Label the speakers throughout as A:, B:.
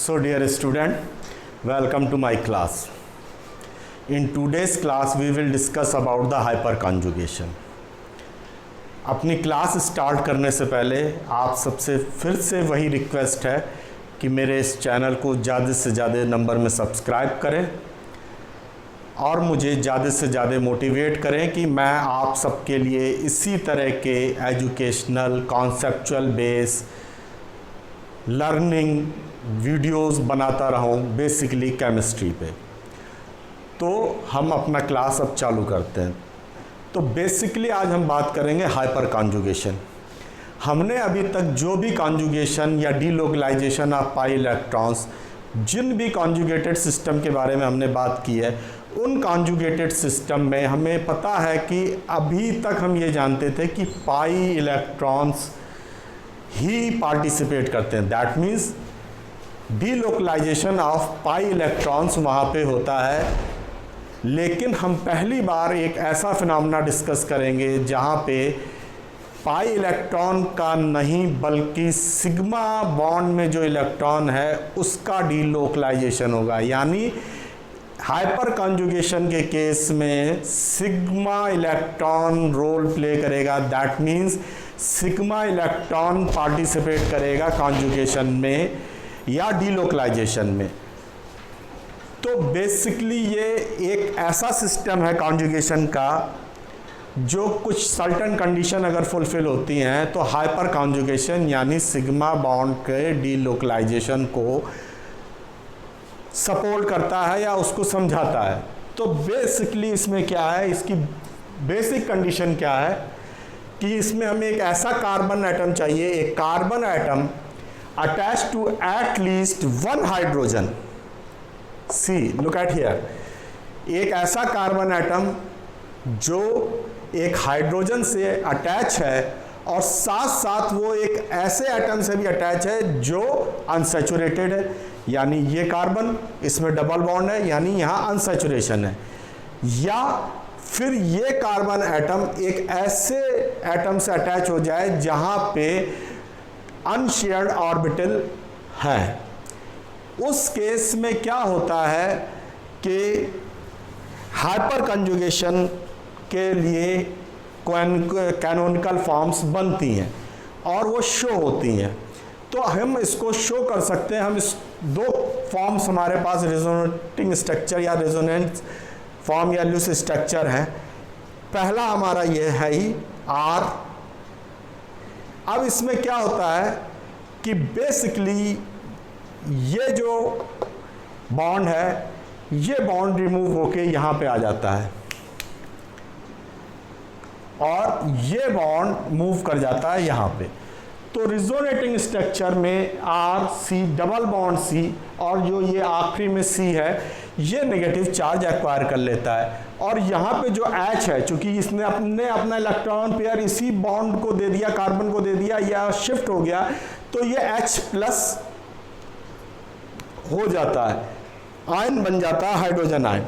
A: So dear student, welcome to my class. In today's class we will discuss about the hyperconjugation. अपनी class start करने से पहले आप सबसे फिर से वही रिक्वेस्ट है कि मेरे इस चैनल को ज़्यादा से ज़्यादा नंबर में सब्सक्राइब करें और मुझे ज़्यादा से ज़्यादा मोटिवेट करें कि मैं आप सबके लिए इसी तरह के educational conceptual base learning videos बनाता रहूं बेसिकली केमिस्ट्री पे। तो हम अपना क्लास अब चालू करते हैं। तो बेसिकली आज हम बात करेंगे हाइपर कॉन्जुगेशन। हमने अभी तक जो भी कॉन्जुगेशन या डीलोकलाइजेशन ऑफ पाई इलेक्ट्रॉन्स, जिन भी कॉन्जुगेटेड सिस्टम के बारे में हमने बात की है, उन कॉन्जुगेटेड सिस्टम में हमें पता है कि अभी तक हम ये जानते थे कि पाई इलेक्ट्रॉन्स ही पार्टिसिपेट करते हैं। That means delocalisation of pi electrons वहाँ पे होता है। लेकिन हम पहली बार एक ऐसा फिनोमेना डिस्कस करेंगे जहाँ पे पाई इलेक्ट्रॉन का नहीं बल्कि सिग्मा बॉन्ड में जो इलेक्ट्रॉन है उसका डीलोकलाइजेशन होगा। यानी हाइपर कॉन्जुगेशन के केस में सिग्मा इलेक्ट्रॉन रोल प्ले करेगा। That means sigma electron participate करेगा कॉन्जुगेशन में या डीलोकलाइजेशन में। तो बेसिकली ये एक ऐसा सिस्टम है कॉन्जुगेशन का जो कुछ सर्टेन कंडीशन अगर फुलफिल होती हैं तो हाइपर कॉन्जुगेशन यानी सिग्मा बॉन्ड के डीलोकलाइजेशन को सपोर्ट करता है या उसको समझाता है। तो बेसिकली इसमें क्या है, इसकी बेसिक कंडीशन क्या है कि इसमें हमें एक ऐसा कार्बन एटम चाहिए, एक carbon atom attach to at least one hydrogen. See look at here, एक ऐसा कार्बन एटम जो एक हाइड्रोजन से अटैच है और साथ साथ वो एक ऐसे एटम से भी अटैच है जो अनसैचुरेटेड है। यानी ये कार्बन, इसमें डबल बॉन्ड है यानी यहाँ अनसैचुरेशन है। या फिर ये कार्बन एटम एक ऐसे एटम से अटैच हो जाए जहाँ पे अनशेयर्ड ऑर्बिटल है। उस केस में क्या होता है कि हाइपर कंजुगेशन के लिए कैनोनिकल फॉर्म्स बनती हैं और वो शो होती हैं। तो हम इसको शो कर सकते हैं। हम इस दो फॉर्म्स हमारे पास रेजोनेटिंग स्ट्रक्चर या रेजोनेंस फॉर्म या लूस स्ट्रक्चर है। पहला हमारा ये है ही आर। अब इसमें क्या होता है कि बेसिकली ये जो बॉन्ड है ये बॉन्ड रिमूव होके यहाँ पे आ जाता है और ये बॉन्ड मूव कर जाता है यहाँ पे। तो रिजोनेटिंग स्ट्रक्चर में R C double bond C और जो ये आखिरी में सी है ये नेगेटिव चार्ज एक्वायर कर लेता है। और यहाँ पे जो H है, चूंकि इसने अपना इलेक्ट्रॉन पेयर इसी बॉन्ड को दे दिया, कार्बन को दे दिया या शिफ्ट हो गया, तो ये H प्लस हो जाता है, आयन बन जाता है हाइड्रोजन आयन।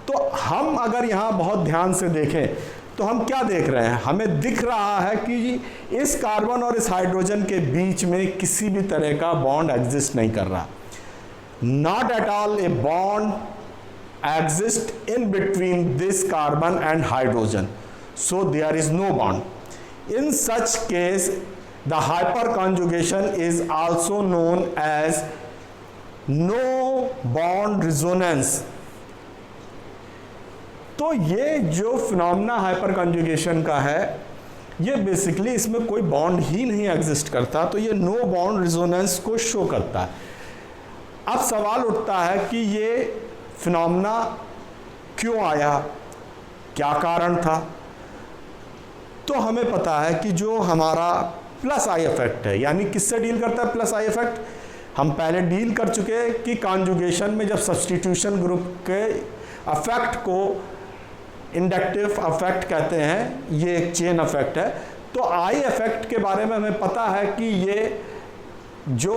A: तो हम अगर यहाँ बहुत ध्यान से देखें तो हम क्या देख रहे हैं, हमें दिख रहा है कि इस कार्बन और इस हाइड्रोजन के बीच में किसी भी तरह का बॉन्ड एग्जिस्ट नहीं कर रहा। Not at all a bond exist in between this carbon and hydrogen, so there is no bond. In such case the hyperconjugation is also known as no bond resonance. तो ये जो phenomena hyper conjugation का है ये basically इसमें कोई bond ही नहीं exist करता, तो ये नो बॉन्ड रिजोनेंस को शो करता है। अब सवाल उठता है कि ये फिनोमेना क्यों आया, क्या कारण था। तो हमें पता है कि जो हमारा प्लस आई इफेक्ट है, यानी किससे डील करता है प्लस आई इफेक्ट, हम पहले डील कर चुके हैं कि कॉन्जुगेशन में जब सब्स्टिट्यूशन ग्रुप के अफेक्ट को इंडक्टिव अफेक्ट कहते हैं, ये एक चेन अफेक्ट है। तो आई इफेक्ट के बारे में हमें पता है कि ये जो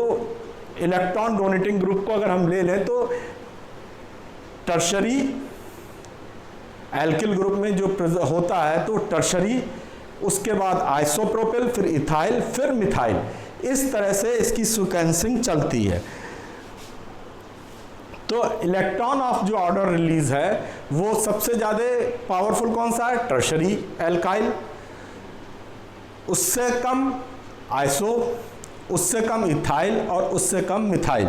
A: इलेक्ट्रॉन डोनेटिंग ग्रुप को अगर हम ले लें तो टर्शरी एल्किल ग्रुप में जो होता है तो टर्शरी, उसके बाद आइसोप्रोपिल, फिर इथाइल, फिर मिथाइल, इस तरह से इसकी सीक्वेंसिंग चलती है। तो इलेक्ट्रॉन ऑफ जो ऑर्डर रिलीज है वो सबसे ज़्यादा पावरफुल कौन सा है? टर्शरी एल्काइल, उससे कम आइसो, उससे कम इथाइल और उससे कम मिथाइल।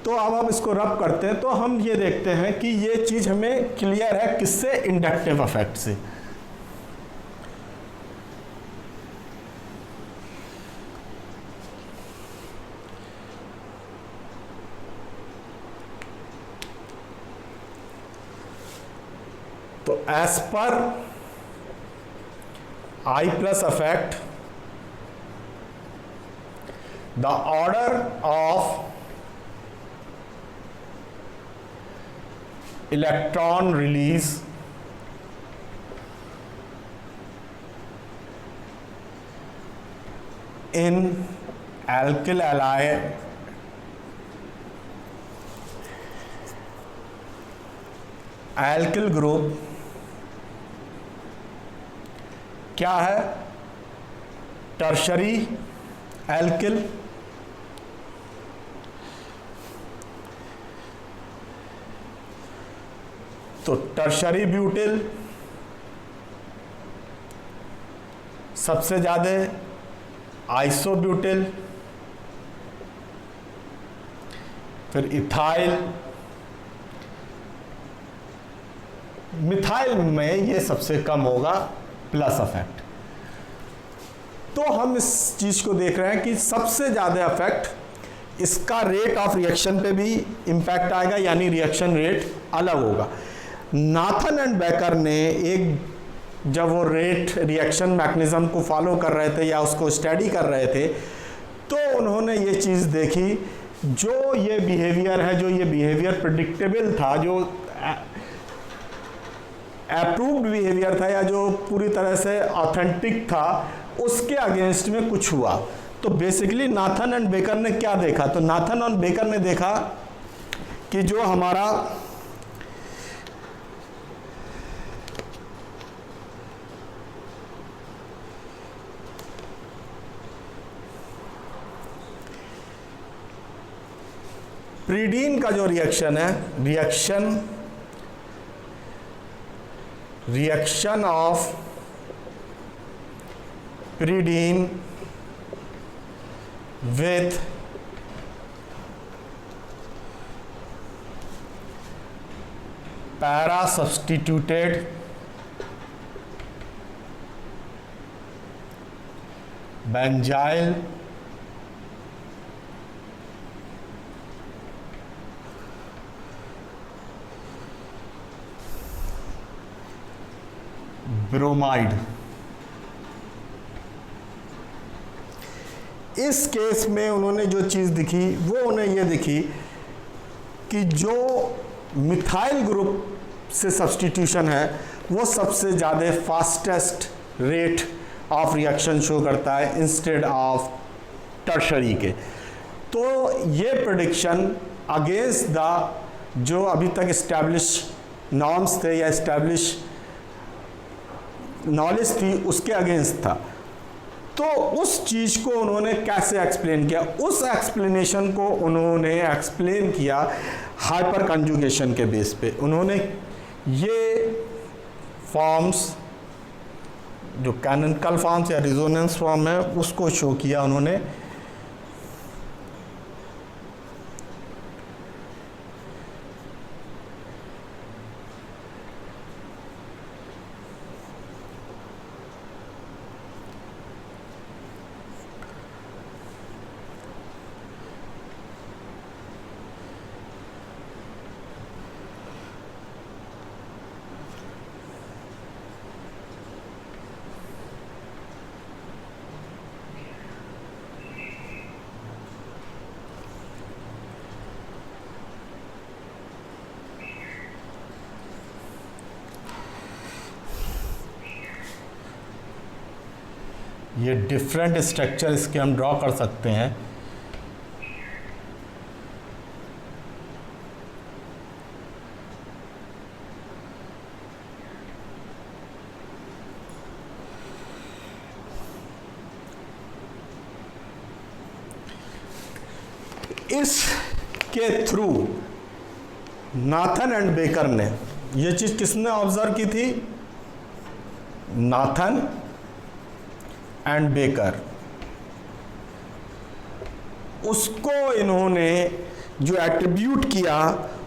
A: तो अब हम इसको रब करते हैं तो हम ये देखते हैं कि ये चीज़ हमें क्लियर है किससे? इंडक्टिव इफेक्ट से। तो as per I plus effect, the order of electron release in alkyl halide alkyl group क्या है? टर्शरी एल्किल, तो टर्शरी ब्यूटिल सबसे ज़्यादा, आइसोब्यूटिल, फिर इथाइल, मिथाइल में ये सबसे कम होगा प्लस इफेक्ट। तो हम इस चीज़ को देख रहे हैं कि सबसे ज़्यादा इफेक्ट इसका रेट ऑफ रिएक्शन पे भी इम्पैक्ट आएगा, यानी रिएक्शन रेट अलग होगा। नाथन एंड बेकर ने एक जब वो रेट रिएक्शन मैकेनिज्म को फॉलो कर रहे थे या उसको स्टडी कर रहे थे तो उन्होंने ये चीज़ देखी, जो ये बिहेवियर है, जो ये बिहेवियर प्रेडिक्टेबल था, जो अप्रूव्ड बिहेवियर था या जो पूरी तरह से ऑथेंटिक था, उसके अगेंस्ट में कुछ हुआ। तो बेसिकली नाथन एंड बेकर ने क्या देखा? तो नाथन और बेकर ने देखा कि जो हमारा प्रीडीन का जो रिएक्शन है, reaction of pyridine with para substituted benzyl bromide. इस केस में उन्होंने जो चीज़ दिखी वो उन्हें ये दिखी कि जो मिथाइल ग्रुप से सब्स्टिट्यूशन है वो सबसे ज़्यादा fastest rate of reaction show करता है इंस्टेड ऑफ टर्शरी के। तो ये प्रेडिक्शन अगेंस्ट द जो अभी तक इस्टेब्लिश नॉर्म्स थे या इस्टेब्लिश नॉलेज थी उसके अगेंस्ट था। तो उस चीज़ को उन्होंने कैसे एक्सप्लेन किया? उस एक्सप्लेनेशन को उन्होंने एक्सप्लेन किया हाइपर कंजुगेशन के बेस पे। उन्होंने ये फॉर्म्स जो कैनोनिकल फॉर्म्स या रिजोनेंस फॉर्म है उसको शो किया उन्होंने। ये डिफरेंट स्ट्रक्चर इसके हम ड्रॉ कर सकते हैं। इसके थ्रू नाथन एंड बेकर ने, ये चीज़ किसने ऑब्जर्व की थी? Nathan and baker. उसको इन्होंने जो एट्रीब्यूट किया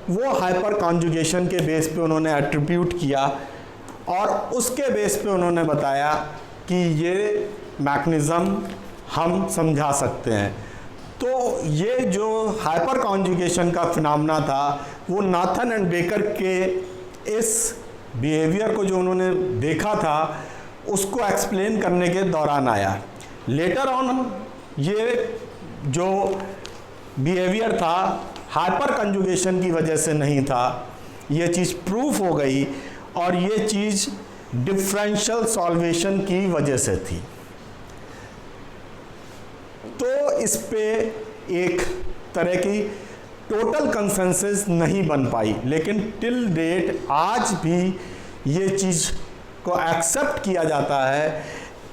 A: वो हाइपर कॉन्जुगेशन के बेस पे उन्होंने एट्रीब्यूट किया, और उसके बेस पे उन्होंने बताया कि ये मैकेनिज़्म हम समझा सकते हैं। तो ये जो हाइपर कॉन्जुगेशन का फिनोमेना था वो नाथन एंड बेकर के इस बिहेवियर को जो उन्होंने देखा था उसको एक्सप्लेन करने के दौरान आया। लेटर ऑन ये जो बिहेवियर था हाइपर कंजुगेशन की वजह से नहीं था, ये चीज़ प्रूफ हो गई, और ये चीज़ डिफरेंशियल सॉल्वेशन की वजह से थी। तो इस पे एक तरह की टोटल कंसेंसस नहीं बन पाई, लेकिन टिल डेट आज भी ये चीज़ को एक्सेप्ट किया जाता है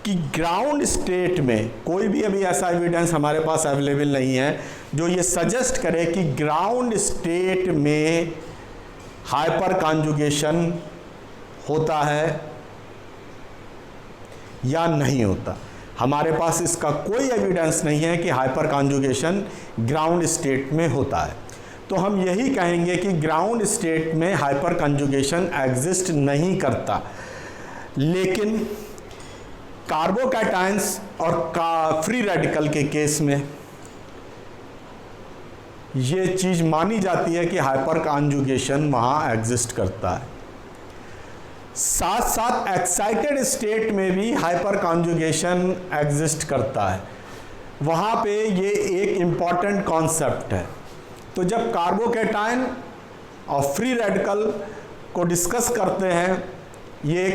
A: कि ग्राउंड स्टेट में कोई भी अभी ऐसा एविडेंस हमारे पास अवेलेबल नहीं है जो ये सजेस्ट करे कि ग्राउंड स्टेट में हाइपर कॉन्जुगेशन होता है या नहीं होता। हमारे पास इसका कोई एविडेंस नहीं है कि हाइपर कॉन्जुगेशन ग्राउंड स्टेट में होता है। तो हम यही कहेंगे कि ग्राउंड स्टेट में हाइपर कॉन्जुगेशन एग्जिस्ट नहीं करता, लेकिन कार्बोकैटायंस और फ्री रेडिकल के केस में ये चीज़ मानी जाती है कि हाइपर कॉन्जुगेशन वहाँ एग्जिस्ट करता है। साथ साथ एक्साइटेड स्टेट में भी हाइपर कॉन्जुगेशन एग्जिस्ट करता है। वहाँ पे ये एक इम्पॉर्टेंट कॉन्सेप्ट है। तो जब कार्बोकैटायन और फ्री रेडिकल को डिस्कस करते हैं, ये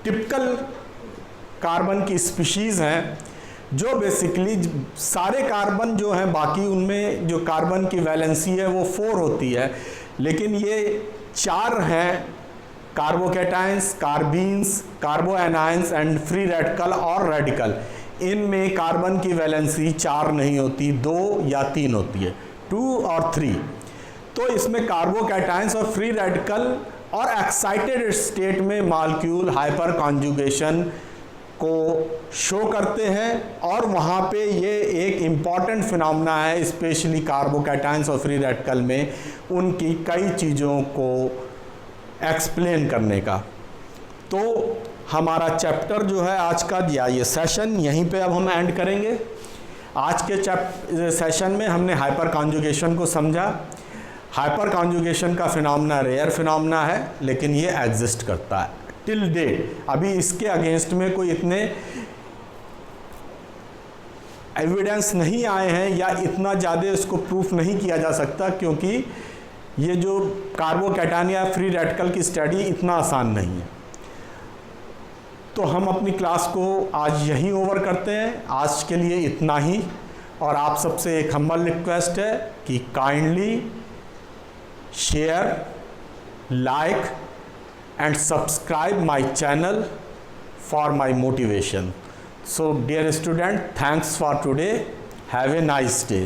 A: टिपिकल कार्बन की स्पीशीज़ हैं जो बेसिकली सारे कार्बन जो हैं बाकी उनमें जो कार्बन की वैलेंसी है वो 4 होती है, लेकिन ये 4 हैं कार्बोकैटायंस, कार्बीन्स, कार्बोएनायंस एंड फ्री रेडिकल और रेडिकल। इनमें कार्बन की वैलेंसी 4 नहीं होती, 2 या 3 होती है, 2 और 3। तो इसमें कार्बोकैटायंस और फ्री रेडिकल और एक्साइटेड स्टेट में मॉलिक्यूल हाइपर कॉन्जुगेशन को शो करते हैं, और वहाँ पे ये एक इम्पॉर्टेंट फिनोमेना है स्पेशली कार्बोकैटायंस और फ्री रेडिकल में उनकी कई चीज़ों को एक्सप्लेन करने का। तो हमारा चैप्टर जो है आज का या ये सेशन यहीं पे अब हम एंड करेंगे। आज के सेशन में हमने हाइपर कॉन्जुगेशन को समझा। हाइपर कॉन्जुगेशन का फिनोमेना रेयर फिनोमेना है, लेकिन ये एग्जिस्ट करता है टिल डेट। अभी इसके अगेंस्ट में कोई इतने एविडेंस नहीं आए हैं या इतना ज़्यादा इसको प्रूफ नहीं किया जा सकता, क्योंकि ये जो कार्बोकैटायन या फ्री रेडिकल की स्टडी इतना आसान नहीं है। तो हम अपनी क्लास को आज यहीं ओवर करते हैं। आज के लिए इतना ही, और आप सबसे एक हम्बल रिक्वेस्ट है कि kindly share, like and subscribe my channel for my motivation. So dear student, thanks for today. Have a nice day.